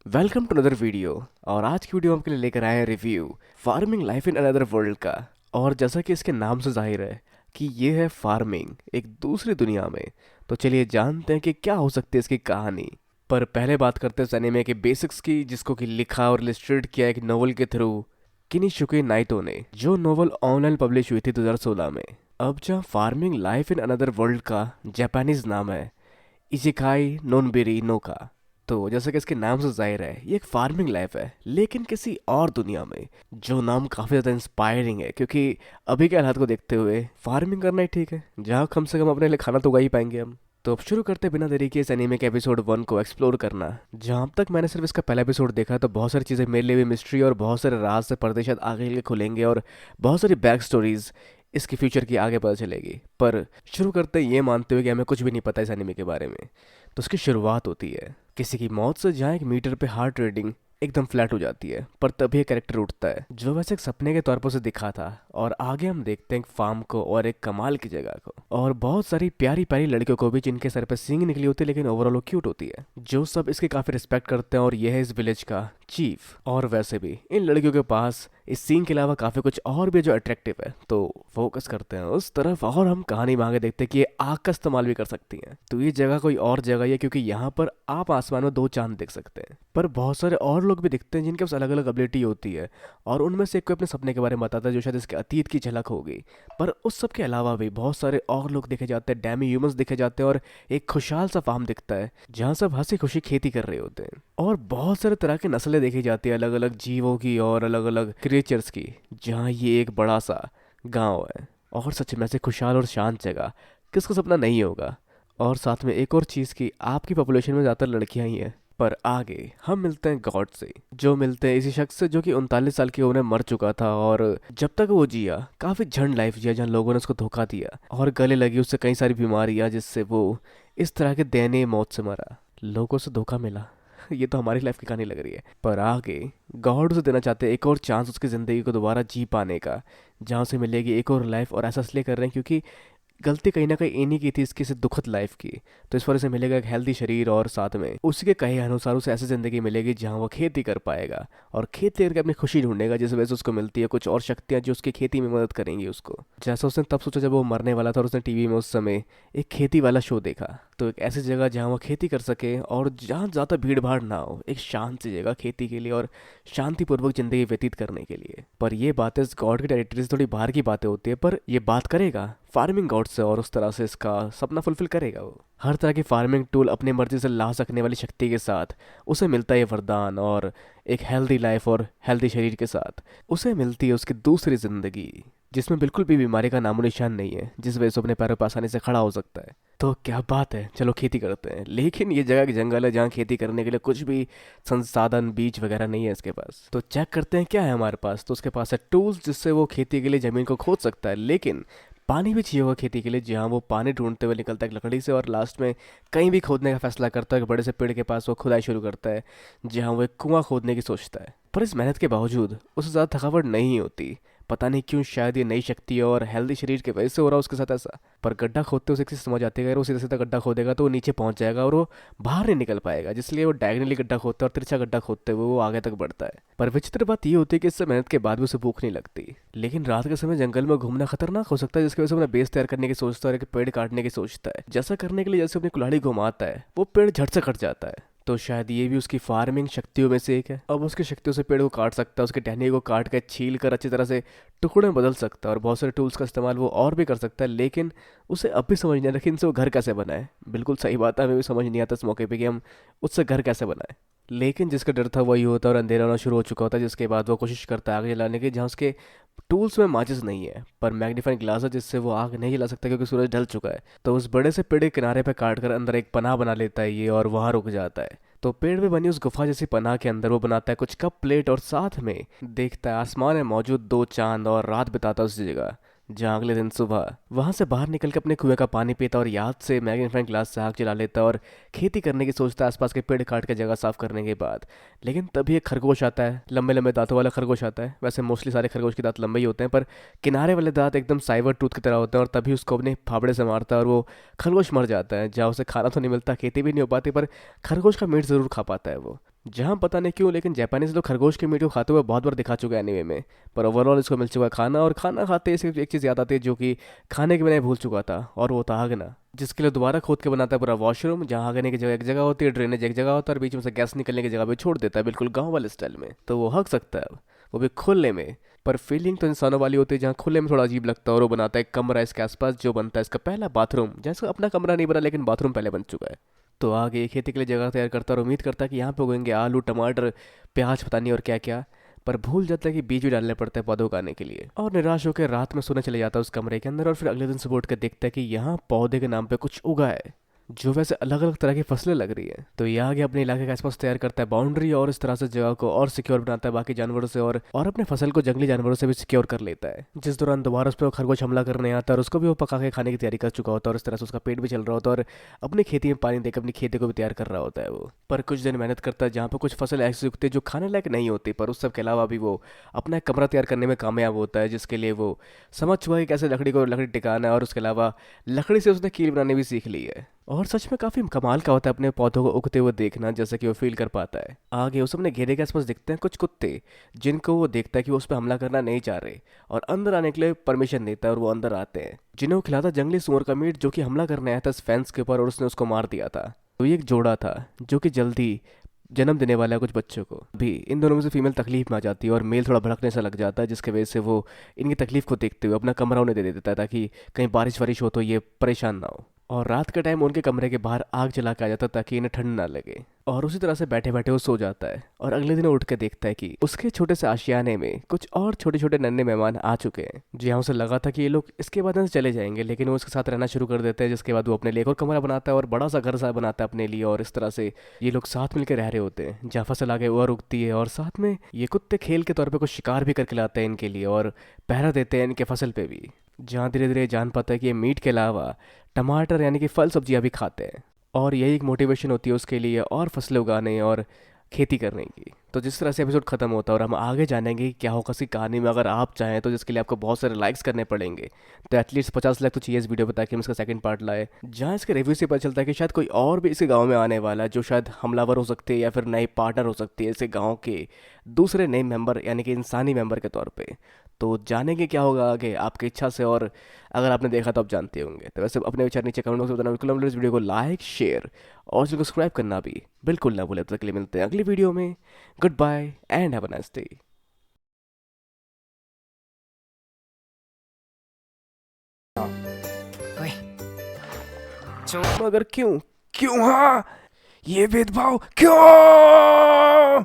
Welcome to another video. और आज की वीडियो हम आपके लिए लेकर आए हैं review farming life in another world का। और जैसा कि इसके नाम से जाहिर है कि ये है फार्मिंग एक दूसरी दुनिया में, तो चलिए जानते हैं कि क्या हो सकती है इसकी कहानी। पर पहले बात करते हैं इस एनीमे के बेसिक्स की, जिसको कि लिखा और इलस्ट्रेट किया एक नोवेल के थ्रू किनिशुके नाइटो ने, जो नोवेल ऑनलाइन पब्लिश हुई थी 2016 में। अब जहाँ farming life in another world का जापानीज नाम है इशिकाई नोनबेरी नोका। तो जैसे कि इसके नाम से जाहिर है ये एक फार्मिंग लाइफ है, लेकिन किसी और दुनिया में। जो नाम काफ़ी ज़्यादा इंस्पायरिंग है, क्योंकि अभी के हालात को देखते हुए फार्मिंग करना ही ठीक है, जहाँ कम से कम अपने लिए खाना तो उगा ही पाएंगे हम। तो अब शुरू करते बिना देरी के इस एनीमे के एपिसोड 1 को एक्सप्लोर करना। जहाँ अब तक मैंने सिर्फ इसका पहला एपिसोड देखा, तो बहुत सारी चीज़ें मेरे लिए भी मिस्ट्री और बहुत सारे राज से पर्दे शायद आगे के खुलेंगे, और बहुत सारी बैक स्टोरीज इसकी फ्यूचर की आगे पता चलेगी। पर शुरू करते ये मानते हुए कि हमें कुछ भी नहीं पता इस एनीमे के बारे में। तो उसकी शुरुआत होती है किसी की मौत से, जहाँ एक मीटर पे हार्ट रेटिंग एकदम फ्लैट हो जाती है। पर तभी एक कैरेक्टर उठता है जो वैसे एक सपने के तौर पर उसे दिखा था, और आगे हम देखते हैं एक फार्म को और एक कमाल की जगह को, और बहुत सारी प्यारी प्यारी लड़कियों को भी, जिनके सर पे सींग निकली होती है लेकिन ओवरऑल वो क्यूट होती है, जो सब इसकी काफी रिस्पेक्ट करते हैं। और यह है इस विलेज का चीफ। और वैसे भी इन लड़कियों के पास इस सीन के अलावा काफी कुछ और भी जो अट्रैक्टिव है, तो फोकस करते हैं उस तरफ। और हम कहानी में आगे देखते हैं कि ये आग का इस्तेमाल भी कर सकती हैं। तो ये जगह कोई और जगह ही है, क्योंकि यहाँ पर आप आसमान में 2 चांद देख सकते हैं। पर बहुत सारे और लोग भी दिखते हैं जिनके पास अलग अलग एबिलिटी होती है, और उनमें से एक कोई अपने सपने के बारे में बताता है, जो शायद इसके अतीत की झलक होगी। पर उस सब के अलावा भी बहुत सारे और लोग देखे जाते हैं, डैमी ह्यूमंस देखे जाते हैं, और एक खुशहाल सा फार्म दिखता है जहाँ सब हंसी खुशी खेती कर रहे होते हैं। और बहुत सारे तरह की नस्लें देखी जाती है, अलग अलग जीवों की और अलग अलग क्रिएचर्स की, जहाँ ये एक बड़ा सा गांव है। और सच में ऐसे खुशहाल और शांत जगह किसका सपना नहीं होगा। और साथ में एक और चीज़ की, आपकी पॉपुलेशन में ज़्यादातर लड़कियां ही हैं। पर आगे हम मिलते हैं गॉड से, जो मिलते हैं इसी शख्स से जो कि 39 साल की उम्र में मर चुका था, और जब तक वो जिया काफ़ी झंड लाइफ जिया, जहाँ लोगों ने उसको धोखा दिया और गले लगी उससे कई सारी बीमारियां, जिससे वो इस तरह के दयनीय मौत से मरा। लोगों से धोखा मिला ये तो हमारी लाइफ की कहानी लग रही है। पर आगे गॉड उसे देना चाहते हैं एक और चांस उसकी ज़िंदगी को दोबारा जी पाने का, जहाँ उसे मिलेगी एक और लाइफ। और ऐसा इसलिए कर रहे हैं क्योंकि गलती कहीं ना कहीं इन्हीं की थी, इसकी से दुखद लाइफ की। तो इस पर उसे मिलेगा एक हेल्दी शरीर, और साथ में उसी के कहे अनुसार उसे ऐसी ज़िंदगी मिलेगी जहाँ वो खेती कर पाएगा और खेती करके अपनी खुशी ढूंढेगा, जिस वजह से उसको मिलती है कुछ और शक्तियाँ जो उसकी खेती में मदद करेंगी उसको। जैसा उसने तब सोचा जब वो मरने वाला था, और उसने टीवी में उस समय एक खेती वाला शो देखा। तो एक ऐसी जगह जहाँ वो खेती कर सके और जहाँ ज़्यादा भीड़ भाड़ ना हो, एक शांत सी जगह खेती के लिए और शांतिपूर्वक ज़िंदगी व्यतीत करने के लिए। पर ये बातें इस गॉड की टेरिटरी से थोड़ी बाहर की बातें होती है, पर ये बात करेगा फार्मिंग गॉड से, और उस तरह से इसका सपना फुलफिल करेगा वो। हर तरह की फार्मिंग टूल अपनी मर्जी से ला सकने वाली शक्ति के साथ उसे मिलता है ये वरदान, और एक हेल्दी लाइफ और हेल्दी शरीर के साथ उसे मिलती है उसकी दूसरी ज़िंदगी, जिसमें बिल्कुल भी बीमारी का नामो निशान नहीं है, जिस वजह से अपने पैरों पर आसानी से खड़ा हो सकता है। तो क्या बात है, चलो खेती करते हैं। लेकिन ये जगह की जंगल है जहाँ खेती करने के लिए कुछ भी संसाधन बीज वगैरह नहीं है इसके पास। तो चेक करते हैं क्या है हमारे पास। तो उसके पास है टूल्स, जिससे वो खेती के लिए ज़मीन को खोद सकता है, लेकिन पानी भी चाहिए होगा खेती के लिए, जहाँ वो पानी ढूंढते हुए निकलता है एक लकड़ी से, और लास्ट में कहीं भी खोदने का फैसला करता है। एक बड़े से पेड़ के पास वो खुदाई शुरू करता है, जहाँ वो एक कुआं खोदने की सोचता है। पर इस मेहनत के बावजूद उसे ज़्यादा थकावट नहीं होती। पता नहीं क्यों, शायद ये नई शक्ति है और हेल्दी शरीर की वजह से हो रहा है उसके साथ ऐसा। पर गड्ढा खोदते उसे किसी समझ आती है, अगर वो सीधा सीधा गड्ढा खोदेगा तो वो नीचे पहुंच जाएगा और वो बाहर नहीं निकल पाएगा, जिसलिए वो डायगनली गड्ढा खोदता है, और तिरछा गड्ढा खोदते हुए वो आगे तक बढ़ता है। पर विचित्र बात ये होती है कि इससे मेहनत के बाद भी उसे भूख नहीं लगती। लेकिन रात के समय जंगल में घूमना खतरनाक हो सकता है, जिसकी वजह से अपना बेस तैयार करने की सोचता है और एक पेड़ काटने की सोचता है। जैसा करने के लिए जैसे अपनी कुल्हाड़ी घुमाता है, वो पेड़ झट से कट जाता है। तो शायद ये भी उसकी फार्मिंग शक्तियों में से एक है। अब उसकी शक्तियों से पेड़ को काट सकता है, उसके टहनी को काट कर छील कर अच्छी तरह से टुकड़े में बदल सकता है, और बहुत सारे टूल्स का इस्तेमाल वो और भी कर सकता है। लेकिन उसे अब भी समझ नहीं आता कि इनसे वो घर कैसे बनाए। बिल्कुल सही बात है, हमें भी समझ नहीं आता इस मौके पे कि हम उससे घर कैसे बनाए। लेकिन जिसका डर था वही होता है, और अंधेरा होना शुरू हो चुका होता है, जिसके बाद वो कोशिश करता है आग जलाने की, जहाँ उसके टूल्स में माचिस नहीं है पर मैग्नीफाइंग ग्लास है, जिससे वो आग नहीं जला सकता क्योंकि सूरज ढल चुका है। तो उस बड़े से पेड़ के किनारे पे काट कर अंदर एक पनाह बना लेता है ये, और वहाँ रुक जाता है। तो पेड़ में बनी उस गुफा जैसी पनाह के अंदर वो बनाता है कुछ कप प्लेट, और साथ में देखता है आसमान में मौजूद 2 चांद, और रात बिताता है उस जगह, जहाँ अगले दिन सुबह वहां से बाहर निकल के अपने कुएं का पानी पीता और याद से मैग्नीफाइंग ग्लास से आग जला लेता और खेती करने की सोचता है आसपास के पेड़ काट के जगह साफ करने के बाद। लेकिन तभी एक खरगोश आता है, लंबे लंबे दांतों वाला खरगोश आता है। वैसे मोस्टली सारे खरगोश के दांत लंबे ही होते हैं, पर किनारे वाले दांत एकदम साइबर टूथ की तरह होते हैं, और तभी उसको अपने फावड़े से मारता है और वो खरगोश मर जाता है। जहाँ उसे खाना तो नहीं मिलता, खेती भी नहीं हो पाती, पर खरगोश का मीट ज़रूर खा पाता है वो। जहाँ पता नहीं क्यों लेकिन जापानीज लोग खरगोश के मीट को खाते हुए बहुत बार दिखा चुका है एनीमे में। पर ओवरऑल इसको मिल चुका है खाना, और खाना खाते ही सिर्फ एक चीज़ याद आती है जो कि खाने के बिना ही भूल चुका था, और वो था आगना, जिसके लिए दोबारा खोद के बनाता है पूरा वॉशरूम, जहाँ आगने की जगह एक जगह होती है, ड्रेनेज एक जगह होता है, और बीच में से गैस निकलने की जगह भी छोड़ देता है बिल्कुल गाँव वाले स्टाइल में। तो वो हक सकता है अब, वो भी खुले में। पर फीलिंग तो इंसानों वाली होती है, जहाँ खुले में थोड़ा अजीब लगता है, और वो बनाता है एक कमरा इसके आसपास जो बनता है इसका पहला बाथरूम, जैसा अपना कमरा नहीं बना लेकिन बाथरूम पहले बन चुका है। तो आगे खेती के लिए जगह तैयार करता है और उम्मीद करता है कि यहाँ पे उगेंगे आलू टमाटर प्याज पता नहीं और क्या क्या। पर भूल जाता है कि बीज भी डालने पड़ते हैं पौधे उगाने के लिए, और निराश होकर रात में सोने चले जाता है उस कमरे के अंदर। और फिर अगले दिन सुबह उठ कर देखता है कि यहाँ पौधे के नाम पे कुछ उगा है, जो वैसे अलग अलग तरह की फसलें लग रही है। तो ये आगे अपने इलाके के आसपास तैयार करता है बाउंड्री, और इस तरह से जगह को और सिक्योर बनाता है बाकी जानवरों से, और अपने फसल को जंगली जानवरों से भी सिक्योर कर लेता है। जिस दौरान दोबारा उस पर खरगोश हमला करने आता है, और उसको भी वो पका के खाने की तैयारी कर चुका होता है, और इस तरह से उसका पेट भी चल रहा होता है, और अपनी खेती में पानी देकर अपनी खेती को भी तैयार कर रहा होता है वो। पर कुछ दिन मेहनत करता है, जहाँ पर कुछ फसल ऐसी उगती है जो खाने लायक नहीं होती, पर उस सब के अलावा भी वो अपना एक कमरा तैयार करने में कामयाब होता है, जिसके लिए वो समझ चुका है कि कैसे लकड़ी टिकाना है, और उसके अलावा लकड़ी से उसने कील बनानी भी सीख ली है। और सच में काफी कमाल का होता है अपने पौधों को उगते हुए देखना, जैसे कि वो फील कर पाता है। आगे उस अपने घेरे के आसपास दिखते हैं कुछ कुत्ते, जिनको वो देखता है कि वो उस पर हमला करना नहीं चाह रहे, और अंदर आने के लिए परमिशन देता है, और वो अंदर आते हैं, जिन्हें वो खिलाता जंगली सुअर का मीट, जो कि हमला करने आया था इस फेंस के ऊपर, और उसने उसको मार दिया था। तो ये एक जोड़ा था जो कि जल्दी जन्म देने वाला है कुछ बच्चों को भी। इन दोनों में से फीमेल तकलीफ में आ जाती है, और मेल थोड़ा भड़कने सा लग जाता है, जिसकी वजह से वो इनकी तकलीफ को देखते हुए अपना कमरा उन्हें दे देता है, ताकि कहीं बारिश वारिश हो तो ये परेशान ना हो। और रात के टाइम उनके कमरे के बाहर आग जला के आ जाता ताकि इन्हें ठंड ना लगे, और उसी तरह से बैठे बैठे वो सो जाता है। और अगले दिन उठ के देखता है कि उसके छोटे से आशियाने में कुछ और छोटे छोटे नन्हे मेहमान आ चुके हैं, जी हाँ। उसे लगा था कि ये लोग इसके बाद से चले जाएंगे, लेकिन वो उसके साथ रहना शुरू कर देते हैं, जिसके बाद वो अपने लिए एक और कमरा बनाता है, और बड़ा सा घर सा बनाता है अपने लिए, और इस तरह से ये लोग साथ मिलकर रह रहे होते हैं, जहाँ फसल आगे और उगती है। और साथ में ये कुत्ते खेल के तौर पर कुछ शिकार भी करके लाते हैं इनके लिए, और पहरा देते हैं इनके फसल पे भी, जहाँ धीरे धीरे जान पाता है कि ये मीट के अलावा टमाटर यानी कि फल सब्जियां भी खाते हैं, और यही एक मोटिवेशन होती है उसके लिए और फसलें उगाने और खेती करने की। तो जिस तरह से एपिसोड खत्म होता है और हम आगे जानेंगे कि क्या होगा इसकी कहानी में, अगर आप चाहें तो, जिसके लिए आपको बहुत सारे लाइक्स करने पड़ेंगे। तो एटलीस्ट 50 लाख तो चाहिए इस वीडियो पर, ताकि हम इसका सेकंड पार्ट लाए, जहाँ इसके रिव्यू से पता चलता है कि शायद कोई और भी इसके गांव में आने वाला है, जो शायद हमलावर हो सकते हैं या फिर नए पार्टनर हो सकते हैं इसके गांव के दूसरे नए मेंबर, यानी कि इंसानी मेंबर के तौर पे। तो जानेंगे क्या होगा आगे आपकी इच्छा से, और अगर आपने देखा तो आप जानते होंगे। तो वैसे अपने विचार नीचे कमेंट बॉक्स में बताना बिल्कुल ना भूलें। इस वीडियो को लाइक शेयर और चैनल को सब्सक्राइब करना भी बिल्कुल ना भूलें। तब तक के लिए मिलते हैं अगली वीडियो में। Goodbye and have a nice day. ओए, जो मगर क्यों, क्यों हाँ, ये भेदभाव क्यों?